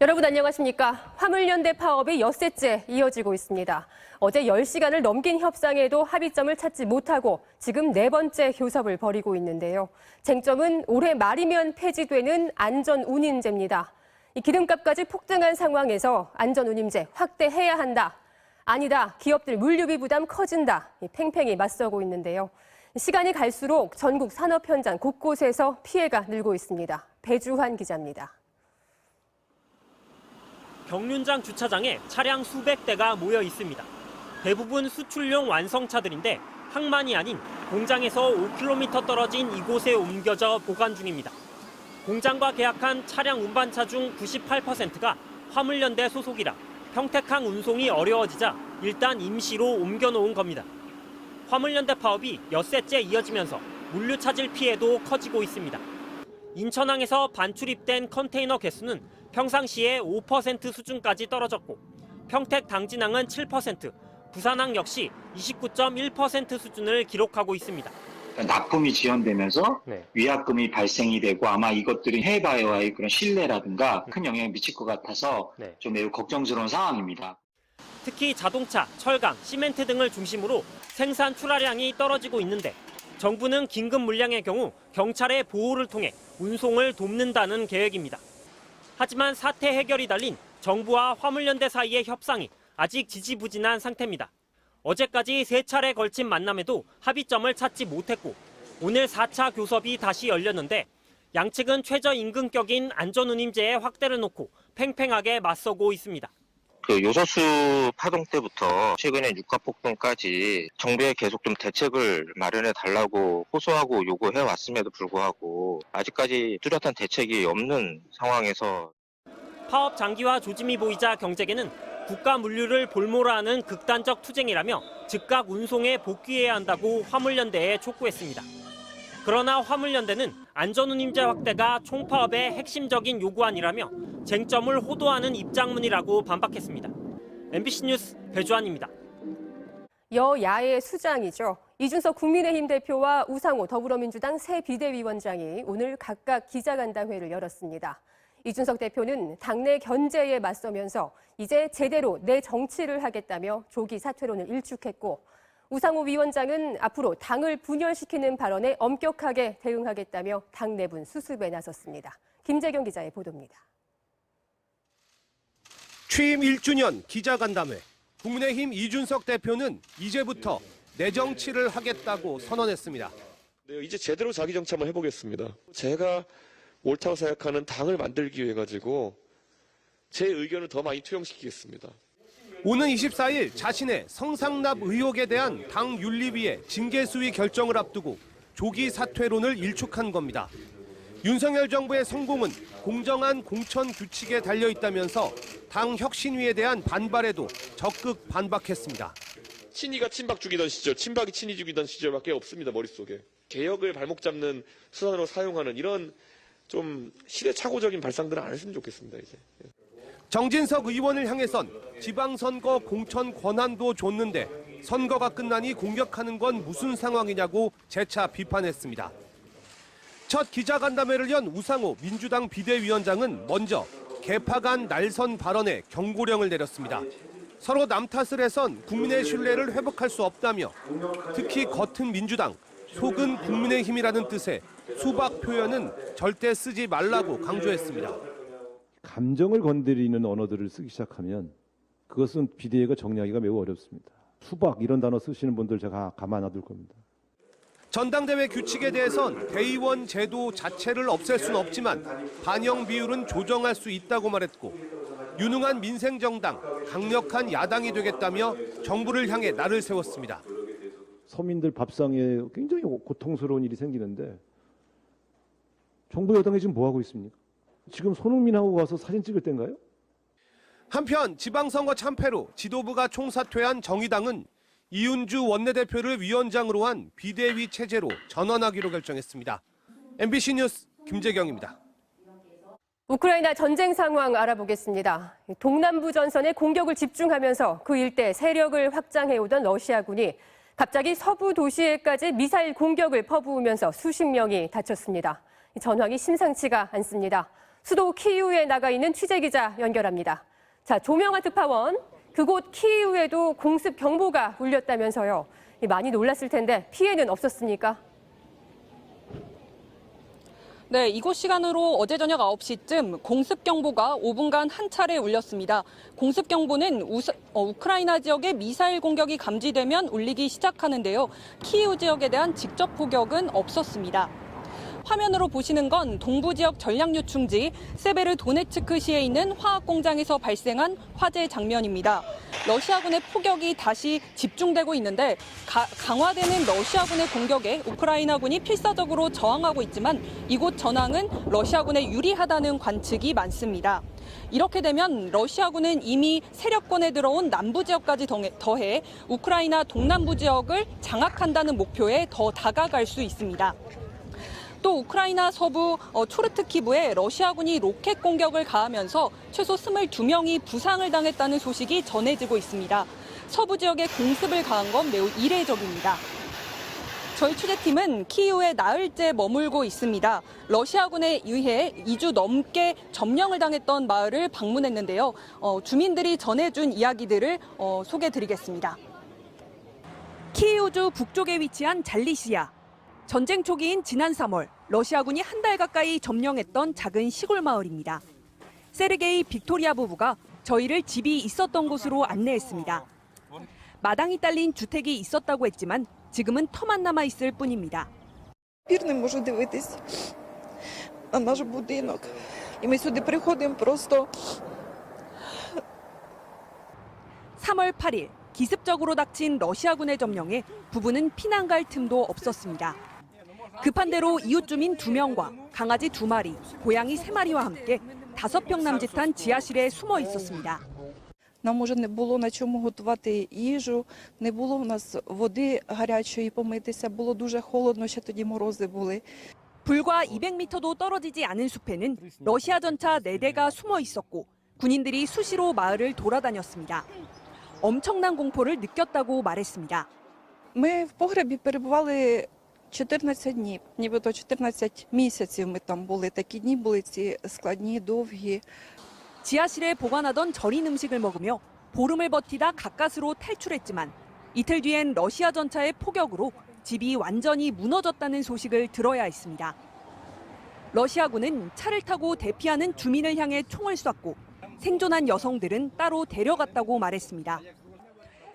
여러분 안녕하십니까? 화물연대 파업이 엿새째 이어지고 있습니다. 어제 10시간을 넘긴 협상에도 합의점을 찾지 못하고 지금 4번째 교섭을 벌이고 있는데요. 쟁점은 올해 말이면 폐지되는 안전운임제입니다. 이 기름값까지 폭등한 상황에서 안전운임제 확대해야 한다. 아니다. 기업들 물류비 부담 커진다. 팽팽히 맞서고 있는데요. 시간이 갈수록 전국 산업 현장 곳곳에서 피해가 늘고 있습니다. 배주환 기자입니다. 경륜장 주차장에 차량 수백 대가 모여 있습니다. 대부분 수출용 완성차들인데 항만이 아닌 공장에서 5km 떨어진 이곳에 옮겨져 보관 중입니다. 공장과 계약한 차량 운반차 중 98%가 화물연대 소속이라 평택항 운송이 어려워지자 일단 임시로 옮겨놓은 겁니다. 화물연대 파업이 엿새째 이어지면서 물류 차질 피해도 커지고 있습니다. 인천항에서 반출입된 컨테이너 개수는 평상시에 5% 수준까지 떨어졌고 평택 당진항은 7%, 부산항 역시 29.1% 수준을 기록하고 있습니다. 납품이 지연되면서 위약금이 발생이 되고 아마 이것들이 해외바이오와의 그런 신뢰라든가 큰 영향을 미칠 것 같아서 좀 매우 걱정스러운 상황입니다. 특히 자동차, 철강, 시멘트 등을 중심으로 생산 출하량이 떨어지고 있는데 정부는 긴급 물량의 경우 경찰의 보호를 통해 운송을 돕는다는 계획입니다. 하지만 사태 해결이 달린 정부와 화물연대 사이의 협상이 아직 지지부진한 상태입니다. 어제까지 3차례 걸친 만남에도 합의점을 찾지 못했고 오늘 4차 교섭이 다시 열렸는데 양측은 최저임금격인 안전운임제의 확대를 놓고 팽팽하게 맞서고 있습니다. 요소수 파동 때부터 최근에 유가 폭등까지 정부에 계속 좀 대책을 마련해 달라고 호소하고 요구해 왔음에도 불구하고 아직까지 뚜렷한 대책이 없는 상황에서 파업 장기화 조짐이 보이자 경제계는 국가 물류를 볼모라하는 극단적 투쟁이라며 즉각 운송에 복귀해야 한다고 화물연대에 촉구했습니다. 그러나 화물연대는 안전운임제 확대가 총파업의 핵심적인 요구안이라며 쟁점을 호도하는 입장문이라고 반박했습니다. MBC 뉴스 배주환입니다. 여야의 수장이죠. 이준석 국민의힘 대표와 우상호 더불어민주당 새 비대위원장이 오늘 각각 기자간담회를 열었습니다. 이준석 대표는 당내 견제에 맞서면서 이제 제대로 내 정치를 하겠다며 조기 사퇴론을 일축했고 우상호 위원장은 앞으로 당을 분열시키는 발언에 엄격하게 대응하겠다며 당 내분 수습에 나섰습니다. 김재경 기자의 보도입니다. 취임 1주년 기자간담회. 국민의힘 이준석 대표는 이제부터 내 정치를 하겠다고 선언했습니다. 네, 이제 제대로 자기 정치 한번 해보겠습니다. 제가 옳다고 생각하는 당을 만들기 위해 가지고 제 의견을 더 많이 투영시키겠습니다. 오는 24일 자신의 성상납 의혹에 대한 당 윤리위의 징계수위 결정을 앞두고 조기 사퇴론을 일축한 겁니다. 윤석열 정부의 성공은 공정한 공천 규칙에 달려있다면서 당 혁신위에 대한 반발에도 적극 반박했습니다. 친이가 친박 죽이던 시절, 친박이 친이 죽이던 시절밖에 없습니다, 머릿속에. 개혁을 발목 잡는 수단으로 사용하는 이런 좀 시대착오적인 발상들은 안 했으면 좋겠습니다, 이제. 정진석 의원을 향해선 지방선거 공천 권한도 줬는데 선거가 끝나니 공격하는 건 무슨 상황이냐고 재차 비판했습니다. 첫 기자간담회를 연 우상호 민주당 비대위원장은 먼저 개파간 날선 발언에 경고령을 내렸습니다. 서로 남 탓을 해선 국민의 신뢰를 회복할 수 없다며 특히 겉은 민주당, 속은 국민의힘이라는 뜻의 수박 표현은 절대 쓰지 말라고 강조했습니다. 감정을 건드리는 언어들을 쓰기 시작하면 그것은 비대위가 정리하기가 매우 어렵습니다. 수박 이런 단어 쓰시는 분들 제가 가만 놔둘 겁니다. 전당대회 규칙에 대해선 대의원 제도 자체를 없앨 수는 없지만 반영 비율은 조정할 수 있다고 말했고 유능한 민생정당, 강력한 야당이 되겠다며 정부를 향해 날을 세웠습니다. 서민들 밥상에 굉장히 고통스러운 일이 생기는데 정부 여당이 지금 뭐하고 있습니까? 지금 손흥민하고 가서 사진 찍을 때인가요? 한편 지방선거 참패로 지도부가 총사퇴한 정의당은 이은주 원내대표를 위원장으로 한 비대위 체제로 전환하기로 결정했습니다. MBC 뉴스 김재경입니다. 우크라이나 전쟁 상황 알아보겠습니다. 동남부 전선에 공격을 집중하면서 그 일대 세력을 확장해오던 러시아군이 갑자기 서부 도시에까지 미사일 공격을 퍼부으면서 수십 명이 다쳤습니다. 전황이 심상치가 않습니다. 수도 키이우에 나가 있는 취재기자 연결합니다. 자, 조명아 특파원, 그곳 키이우에도 공습 경보가 울렸다면서요. 많이 놀랐을 텐데 피해는 없었습니까? 네, 이곳 시간으로 어제 저녁 9시쯤 공습경보가 5분간 한 차례 울렸습니다. 공습경보는 우크라이나 지역에 미사일 공격이 감지되면 울리기 시작하는데요. 키이우 지역에 대한 직접 포격은 없었습니다. 화면으로 보시는 건 동부 지역 전략 요충지 세베르도네츠크시에 있는 화학 공장에서 발생한 화재 장면입니다. 러시아군의 포격이 다시 집중되고 있는데 강화되는 러시아군의 공격에 우크라이나군이 필사적으로 저항하고 있지만 이곳 전황은 러시아군에 유리하다는 관측이 많습니다. 이렇게 되면 러시아군은 이미 세력권에 들어온 남부 지역까지 더해 우크라이나 동남부 지역을 장악한다는 목표에 더 다가갈 수 있습니다. 또 우크라이나 서부 초르트키브에 러시아군이 로켓 공격을 가하면서 최소 22명이 부상을 당했다는 소식이 전해지고 있습니다. 서부 지역에 공습을 가한 건 매우 이례적입니다. 저희 취재팀은 키이우에 나흘째 머물고 있습니다. 러시아군에 의해 2주 넘게 점령을 당했던 마을을 방문했는데요. 주민들이 전해준 이야기들을 소개해드리겠습니다. 키이우주 북쪽에 위치한 잘리시야. 전쟁 초기인 지난 3월 러시아군이 한 달 가까이 점령했던 작은 시골 마을입니다. 세르게이 빅토리아 부부가 저희를 집이 있었던 곳으로 안내했습니다. 마당이 딸린 주택이 있었다고 했지만 지금은 터만 남아 있을 뿐입니다. Не можу дивитись на наш будинок. І ми сюди приходимо просто 3월 8일 기습적으로 닥친 러시아군의 점령에 부부는 피난 갈 틈도 없었습니다. 급한 대로 이웃 주민 2명과 강아지 2마리, 고양이 3마리와 함께 5평 남짓한 지하실에 숨어 있었습니다. нам уже не було на чому готувати їжу, не було в нас води гарячої помитися, було дуже холодно, ще тоді морози були. 불과 200m도 떨어지지 않은 숲에는 러시아 전차 4대가 숨어 있었고 군인들이 수시로 마을을 돌아다녔습니다. 엄청난 공포를 느꼈다고 말했습니다. Ми в погребі перебували 14 днів, нібито 14 місяців ми там були. Такі дні були ці складні, довгі. 지하실에 보관하던 절인 음식을 먹으며 보름을 버티다 가까스로 탈출했지만 이틀 뒤엔 러시아 전차의 포격으로 집이 완전히 무너졌다는 소식을 들어야 했습니다. 러시아군은 차를 타고 대피하는 주민을 향해 총을 쐈고 생존한 여성들은 따로 데려갔다고 말했습니다.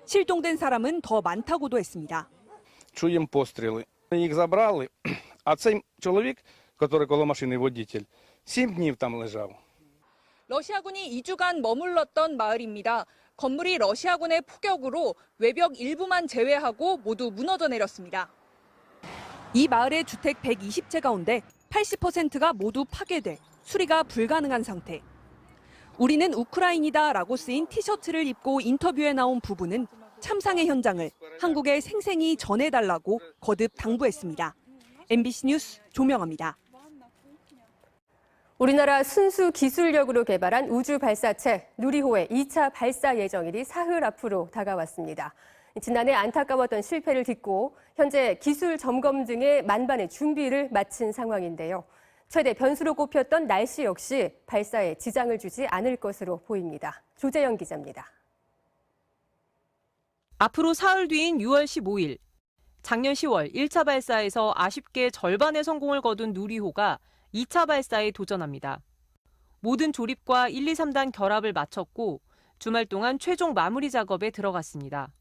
실종된 사람은 더 많다고도 했습니다. Чуємо постріли. Їх забрали, а цей чоловік, який коло машини водитель, 7 днів там лежав. 러시아군이 2주간 머물렀던 마을입니다. 건물이 러시아군의 포격으로 외벽 일부만 제외하고 모두 무너져 내렸습니다. 이 마을의 주택 120채 가운데 80%가 모두 파괴돼 수리가 불가능한 상태. 우리는 우크라인이다라고 쓰인 티셔츠를 입고 인터뷰에 나온 부부는 참상의 현장을 한국에 생생히 전해달라고 거듭 당부했습니다. MBC 뉴스 조명아입니다. 우리나라 순수 기술력으로 개발한 우주 발사체 누리호의 2차 발사 예정일이 사흘 앞으로 다가왔습니다. 지난해 안타까웠던 실패를 딛고 현재 기술 점검 등의 만반의 준비를 마친 상황인데요. 최대 변수로 꼽혔던 날씨 역시 발사에 지장을 주지 않을 것으로 보입니다. 조재영 기자입니다. 앞으로 사흘 뒤인 6월 15일, 작년 10월 1차 발사에서 아쉽게 절반의 성공을 거둔 누리호가 2차 발사에 도전합니다. 모든 조립과 1, 2, 3단 결합을 마쳤고 주말 동안 최종 마무리 작업에 들어갔습니다.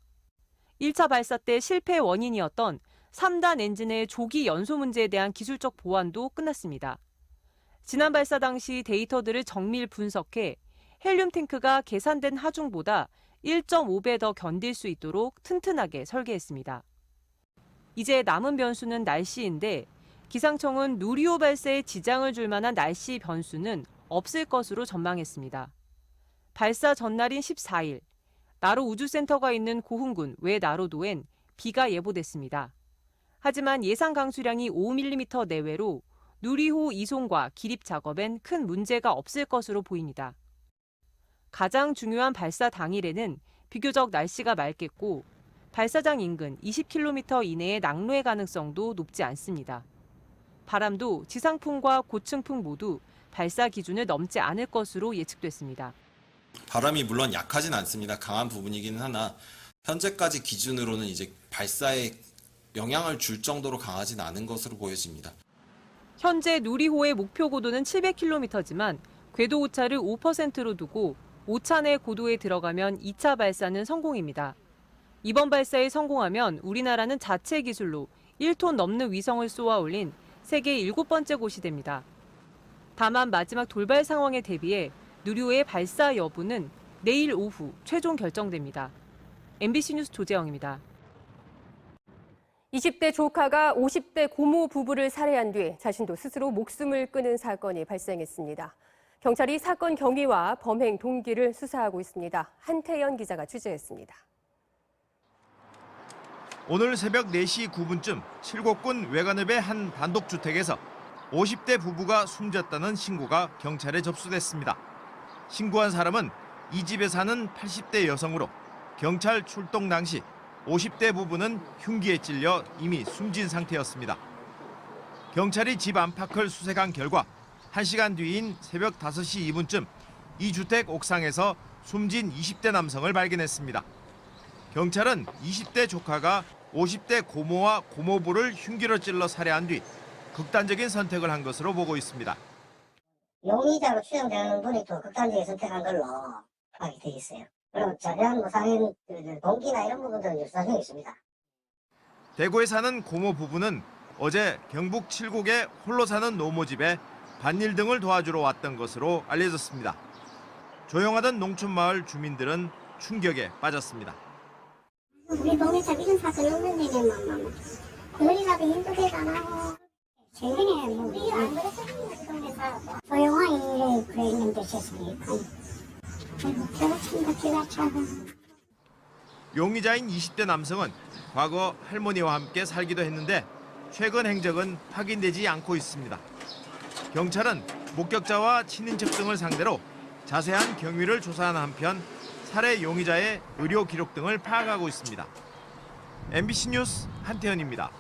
1차 발사 때 실패의 원인이었던 3단 엔진의 조기 연소 문제에 대한 기술적 보완도 끝났습니다. 지난 발사 당시 데이터들을 정밀 분석해 헬륨 탱크가 계산된 하중보다 1.5배 더 견딜 수 있도록 튼튼하게 설계했습니다. 이제 남은 변수는 날씨인데 기상청은 누리호 발사에 지장을 줄 만한 날씨 변수는 없을 것으로 전망했습니다. 발사 전날인 14일, 나로 우주센터가 있는 고흥군 외나로도엔 비가 예보됐습니다. 하지만 예상 강수량이 5mm 내외로 누리호 이송과 기립 작업엔 큰 문제가 없을 것으로 보입니다. 가장 중요한 발사 당일에는 비교적 날씨가 맑겠고 발사장 인근 20km 이내의 낙뢰 가능성도 높지 않습니다. 바람도 지상풍과 고층풍 모두 발사 기준을 넘지 않을 것으로 예측됐습니다. 바람이 물론 약하진 않습니다. 강한 부분이기는 하나 현재까지 기준으로는 이제 발사에 영향을 줄 정도로 강하진 않은 것으로 보여집니다. 현재 누리호의 목표 고도는 700km지만 궤도 오차를 5%로 두고 오차 내 고도에 들어가면 2차 발사는 성공입니다. 이번 발사에 성공하면 우리나라는 자체 기술로 1톤 넘는 위성을 쏘아 올린 세계 7번째 곳이 됩니다. 다만 마지막 돌발 상황에 대비해 누리호의 발사 여부는 내일 오후 최종 결정됩니다. MBC 뉴스 조재영입니다. 20대 조카가 50대 고모 부부를 살해한 뒤 자신도 스스로 목숨을 끊은 사건이 발생했습니다. 경찰이 사건 경위와 범행 동기를 수사하고 있습니다. 한태연 기자가 취재했습니다. 오늘 새벽 4시 9분쯤 칠곡군 외관읍의 한 단독주택에서 50대 부부가 숨졌다는 신고가 경찰에 접수됐습니다. 신고한 사람은 이 집에 사는 80대 여성으로 경찰 출동 당시 50대 부부는 흉기에 찔려 이미 숨진 상태였습니다. 경찰이 집 안팎을 수색한 결과 1시간 뒤인 새벽 5시 2분쯤 이 주택 옥상에서 숨진 20대 남성을 발견했습니다. 경찰은 20대 조카가 50대 고모와 고모부를 흉기로 찔러 살해한 뒤 극단적인 선택을 한 것으로 보고 있습니다. 용의자로 추정되는 분이 또 극단적인 선택한 걸로 파악이 되어 있어요. 그럼 자세한 살인 동기나 이런 부분들은 수사 중에 있습니다. 대구에 사는 고모 부부는 어제 경북 칠곡에 홀로 사는 노모 집에 밭일 등을 도와주러 왔던 것으로 알려졌습니다. 조용하던 농촌마을 주민들은 충격에 빠졌습니다. 우리 동네에서 이런 사건이 없는데 그러니라도 힘들게 안 하고 최근에 우리 안 그랬었는데 동네에서 조용하게 그래 있는데 세상에 용의자인 20대 남성은 과거 할머니와 함께 살기도 했는데 최근 행적은 확인되지 않고 있습니다. 경찰은 목격자와 친인척 등을 상대로 자세한 경위를 조사하는 한편 살해 용의자의 의료 기록 등을 파악하고 있습니다. MBC 뉴스 한태현입니다.